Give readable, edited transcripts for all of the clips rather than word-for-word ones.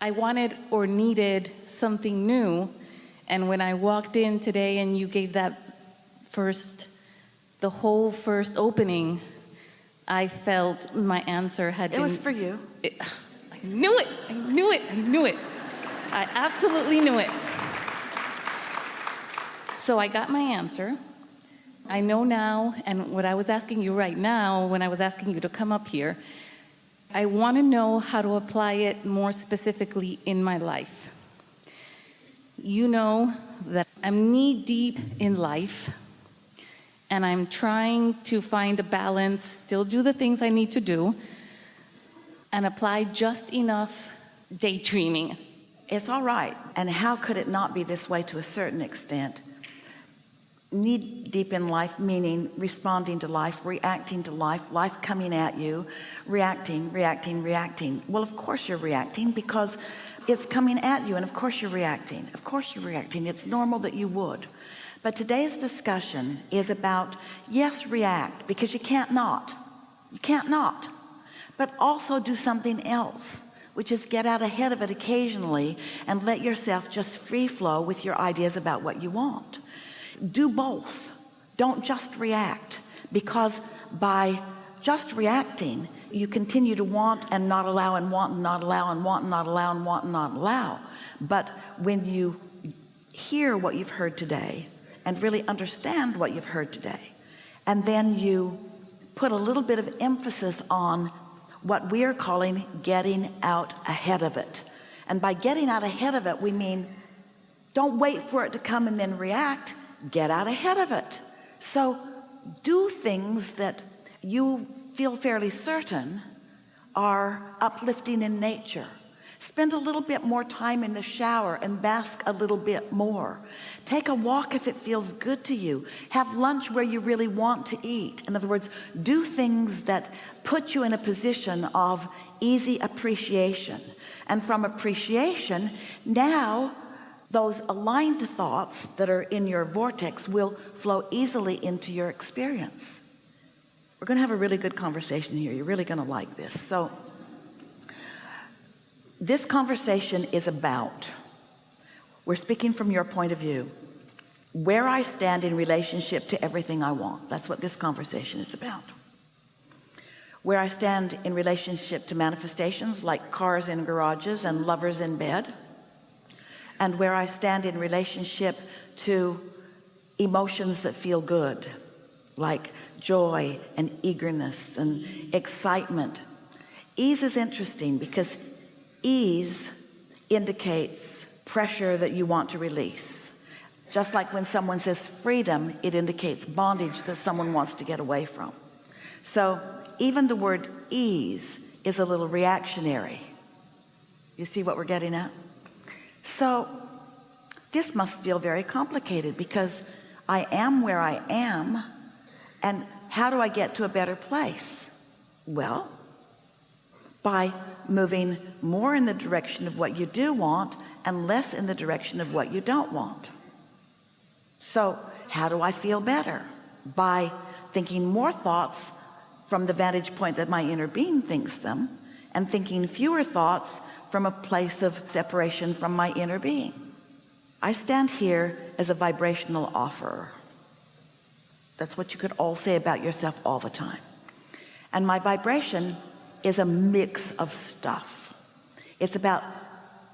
I wanted or needed something new. And when I walked in today and you gave that the whole first opening, I felt my answer had been... It was for you. I knew it. I knew it. I knew it. I absolutely knew it. So I got my answer. I know now, and what I was asking you right now, when I was asking you to come up here, I want to know how to apply it more specifically in my life. You know that I'm knee-deep in life, and I'm trying to find a balance, still do the things I need to do, and apply just enough daydreaming. It's all right. And how could it not be this way to a certain extent? Knee deep in life, meaning responding to life, reacting to life, life coming at you, reacting. Well, of course you're reacting because it's coming at you, and of course you're reacting. Of course you're reacting. It's normal that you would. But today's discussion is about, yes, react, because you can't not. You can't not. But also do something else, which is get out ahead of it occasionally and let yourself just free flow with your ideas about what you want. Do both. Don't just react, because by just reacting you continue to want and not allow, and want and not allow, and want and not allow, and want and not allow. But when you hear what you've heard today and really understand what you've heard today, and then you put a little bit of emphasis on what we're calling getting out ahead of it. And by getting out ahead of it, we mean don't wait for it to come and then react. Get out ahead of it. So do things that you feel fairly certain are uplifting in nature. Spend a little bit more time in the shower and bask a little bit more. Take a walk if it feels good to you. Have lunch where you really want to eat. In other words, do things that put you in a position of easy appreciation. And from appreciation, now those aligned thoughts that are in your vortex will flow easily into your experience. We're going to have a really good conversation here. You're really going to like this. So this conversation is about, we're speaking from your point of view, where I stand in relationship to everything I want. That's what this conversation is about. Where I stand in relationship to manifestations like cars in garages and lovers in bed, and where I stand in relationship to emotions that feel good, like joy and eagerness and excitement. Ease is interesting because ease indicates pressure that you want to release. Just like when someone says freedom, it indicates bondage that someone wants to get away from. So even the word ease is a little reactionary. You see what we're getting at? So this must feel very complicated, because I am where I am, and how do I get to a better place? Well, by moving more in the direction of what you do want and less in the direction of what you don't want. So how do I feel better? By thinking more thoughts from the vantage point that my inner being thinks them, and thinking fewer thoughts from a place of separation from my inner being. I stand here as a vibrational offerer. That's what you could all say about yourself all the time. And my vibration is a mix of stuff. It's about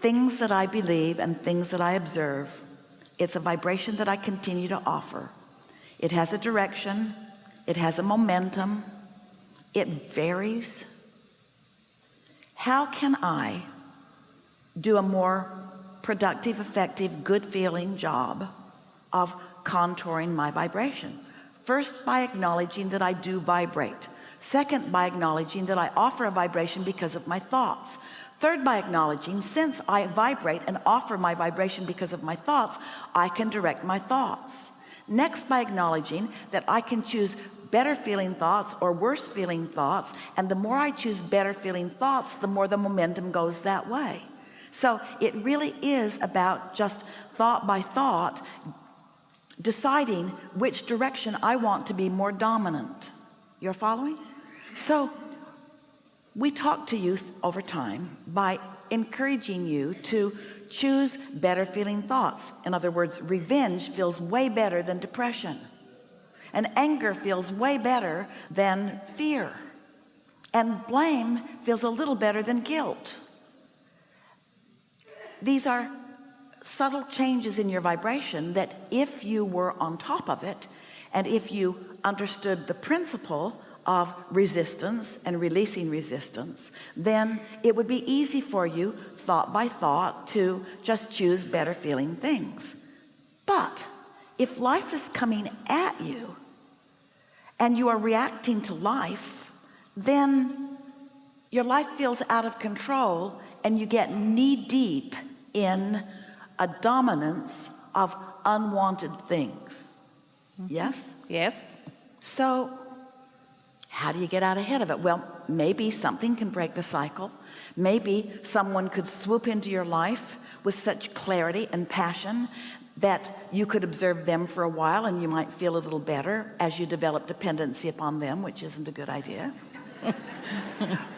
things that I believe and things that I observe. It's a vibration that I continue to offer. It has a direction. It has a momentum. It varies. How can I do a more productive, effective, good feeling job of contouring my vibration? First, by acknowledging that I do vibrate. Second, by acknowledging that I offer a vibration because of my thoughts. Third, by acknowledging, since I vibrate and offer my vibration because of my thoughts, I can direct my thoughts. Next, by acknowledging that I can choose better feeling thoughts or worse feeling thoughts, and the more I choose better feeling thoughts, the more the momentum goes that way. So it really is about just thought by thought deciding which direction I want to be more dominant. You're following? So we talk to youth over time by encouraging you to choose better feeling thoughts. In other words, revenge feels way better than depression, and anger feels way better than fear, and blame feels a little better than guilt. These are subtle changes in your vibration that if you were on top of it, and if you understood the principle of resistance and releasing resistance, then it would be easy for you, thought by thought, to just choose better feeling things. But if life is coming at you and you are reacting to life, then your life feels out of control and you get knee deep in a dominance of unwanted things. Yes? Yes. So how do you get out ahead of it? Well, maybe something can break the cycle. Maybe someone could swoop into your life with such clarity and passion that you could observe them for a while and you might feel a little better as you develop dependency upon them, which isn't a good idea.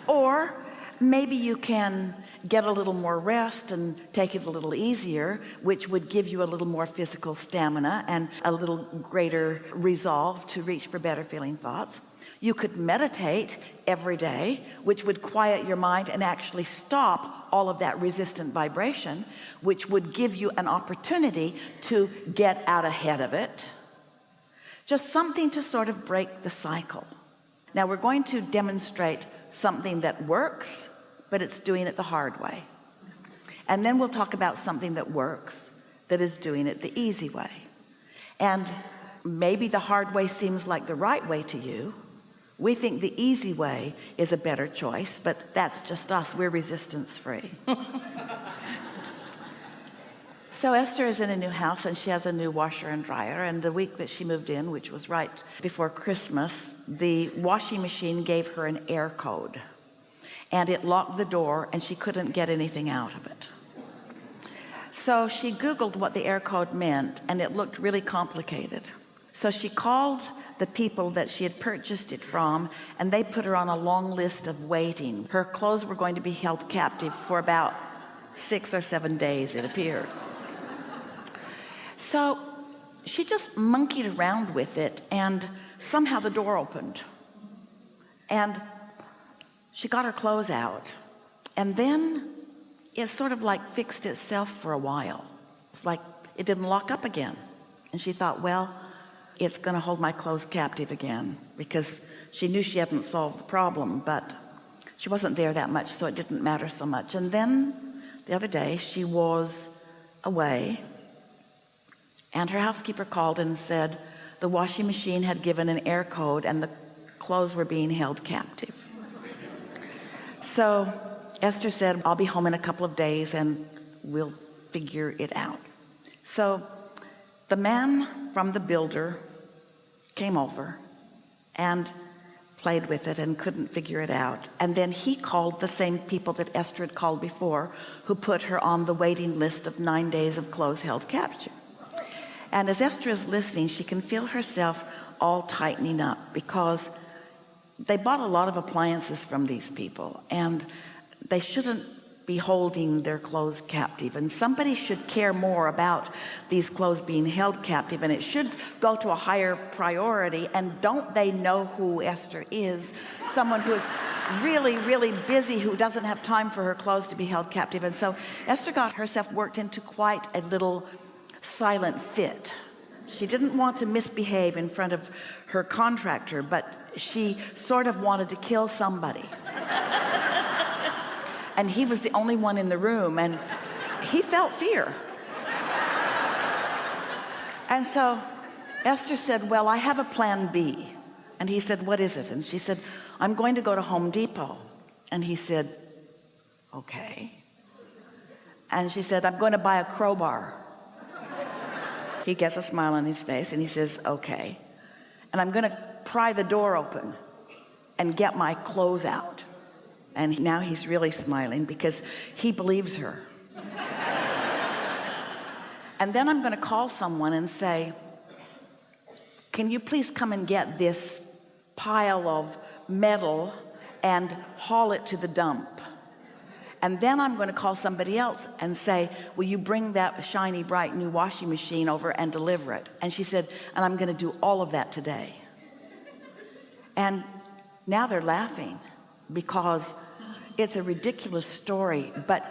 Or maybe you can get a little more rest and take it a little easier, which would give you a little more physical stamina and a little greater resolve to reach for better feeling thoughts. You could meditate every day, which would quiet your mind and actually stop all of that resistant vibration, which would give you an opportunity to get out ahead of it. Just something to sort of break the cycle. Now we're going to demonstrate something that works, but it's doing it the hard way. And then we'll talk about something that works, that is doing it the easy way. And maybe the hard way seems like the right way to you. We think the easy way is a better choice, but that's just us. We're resistance free. So Esther is in a new house and she has a new washer and dryer, and the week that she moved in, which was right before Christmas, the washing machine gave her an air code and it locked the door and she couldn't get anything out of it. So she Googled what the air code meant and it looked really complicated. So she called the people that she had purchased it from, and they put her on a long list of waiting. Her clothes were going to be held captive for about 6 or 7 days, it appeared. So she just monkeyed around with it, and somehow the door opened and she got her clothes out, and then it sort of like fixed itself for a while. It's like it didn't lock up again, and she thought, well, it's going to hold my clothes captive again, because she knew she hadn't solved the problem, but she wasn't there that much, so it didn't matter so much. And then the other day she was away and her housekeeper called and said the washing machine had given an air code and the clothes were being held captive. So Esther said, I'll be home in a couple of days and we'll figure it out. So the man from the builder came over and played with it and couldn't figure it out. And then he called the same people that Esther had called before, who put her on the waiting list of 9 days of clothes held captive. And as Esther is listening, she can feel herself all tightening up, because they bought a lot of appliances from these people and they shouldn't be holding their clothes captive, and somebody should care more about these clothes being held captive, and it should go to a higher priority. And don't they know who Esther is? Someone who is really, really busy, who doesn't have time for her clothes to be held captive. And so Esther got herself worked into quite a little silent fit. She didn't want to misbehave in front of her contractor, but she sort of wanted to kill somebody. And he was the only one in the room, and he felt fear. And so Esther said, well, I have a plan B. And he said, what is it? And she said, I'm going to go to Home Depot. And he said, okay. And she said, I'm going to buy a crowbar. He gets a smile on his face and he says, okay. And I'm going to pry the door open and get my clothes out. And now he's really smiling because he believes her. And then I'm going to call someone and say, can you please come and get this pile of metal and haul it to the dump? And then I'm going to call somebody else and say, will you bring that shiny, bright new washing machine over and deliver it? And she said, and I'm going to do all of that today. And now they're laughing because it's a ridiculous story, but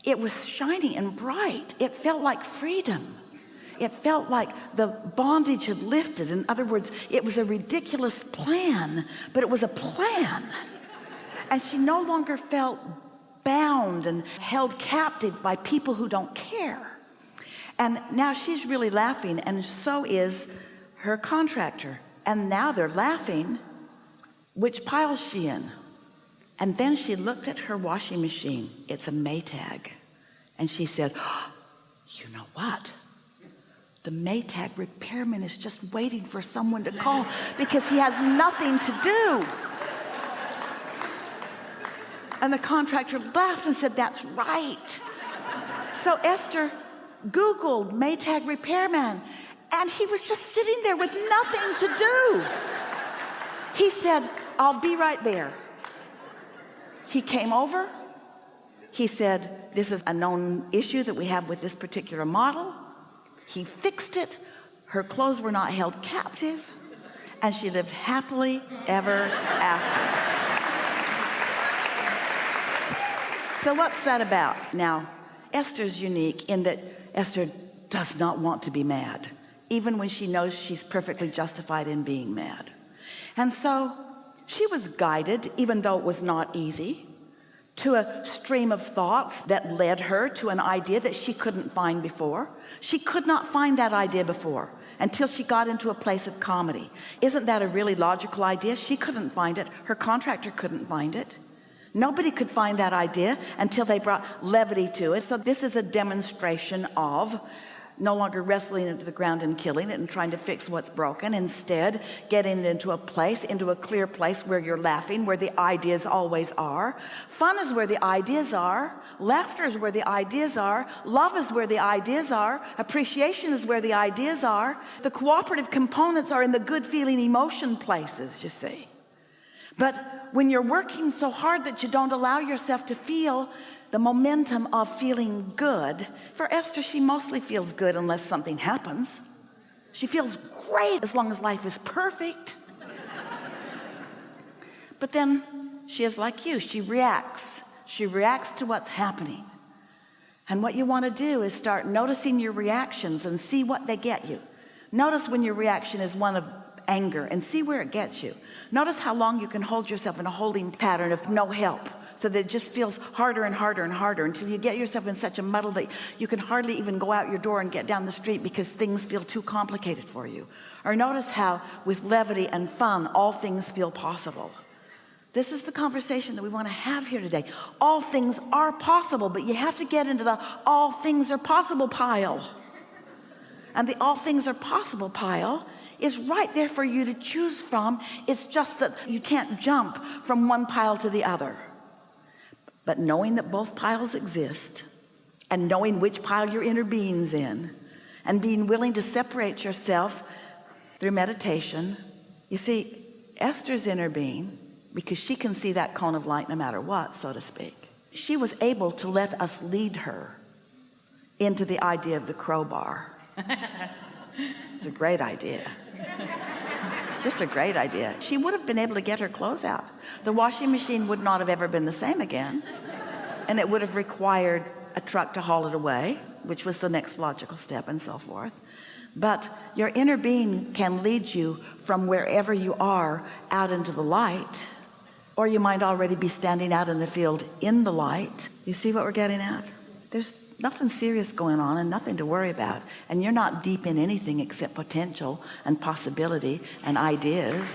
it was shiny and bright. It felt like freedom. It felt like the bondage had lifted. In other words, it was a ridiculous plan, but it was a plan. And she no longer felt bound and held captive by people who don't care. And now she's really laughing, and so is her contractor. And now they're laughing. Which pile is she in? And then she looked at her washing machine. It's a Maytag. And she said, oh, you know what? The Maytag repairman is just waiting for someone to call because he has nothing to do. And the contractor laughed and said, that's right. So Esther Googled Maytag repairman, and he was just sitting there with nothing to do. He said, I'll be right there. He came over. He said, this is a known issue that we have with this particular model. He fixed it. Her clothes were not held captive, and she lived happily ever after. So what's that about? Now, Esther's unique in that Esther does not want to be mad, even when she knows she's perfectly justified in being mad. And so she was guided, even though it was not easy, to a stream of thoughts that led her to an idea that she couldn't find before. She could not find that idea before until she got into a place of comedy. Isn't that a really logical idea? She couldn't find it. Her contractor couldn't find it. Nobody could find that idea until they brought levity to it. So this is a demonstration of no longer wrestling into the ground and killing it and trying to fix what's broken. Instead, getting it into a clear place where you're laughing, where the ideas always are. Fun is where the ideas are. Laughter is where the ideas are. Love is where the ideas are. Appreciation is where the ideas are. The cooperative components are in the good feeling emotion places, you see. But when you're working so hard that you don't allow yourself to feel the momentum of feeling good, for Esther, she mostly feels good unless something happens. She feels great as long as life is perfect. But then she is like you. She reacts. She reacts to what's happening. And what you want to do is start noticing your reactions and see what they get you. Notice when your reaction is one of anger and see where it gets you. Notice how long you can hold yourself in a holding pattern of no help, so that it just feels harder and harder and harder until you get yourself in such a muddle that you can hardly even go out your door and get down the street because things feel too complicated for you. Or notice how with levity and fun, all things feel possible. This is the conversation that we want to have here today. All things are possible, but you have to get into the all things are possible pile. And the all things are possible pile is right there for you to choose from. It's just that you can't jump from one pile to the other. But knowing that both piles exist, and knowing which pile your inner being's in, and being willing to separate yourself through meditation. You see, Esther's inner being, because she can see that cone of light no matter what, so to speak, she was able to let us lead her into the idea of the crowbar. It's a great idea. It's just a great idea. She would have been able to get her clothes out. The washing machine would not have ever been the same again, and it would have required a truck to haul it away, which was the next logical step, and so forth. But your inner being can lead you from wherever you are out into the light, or you might already be standing out in the field in the light. You see what we're getting at? There's nothing serious going on and nothing to worry about, and you're not deep in anything except potential and possibility and ideas.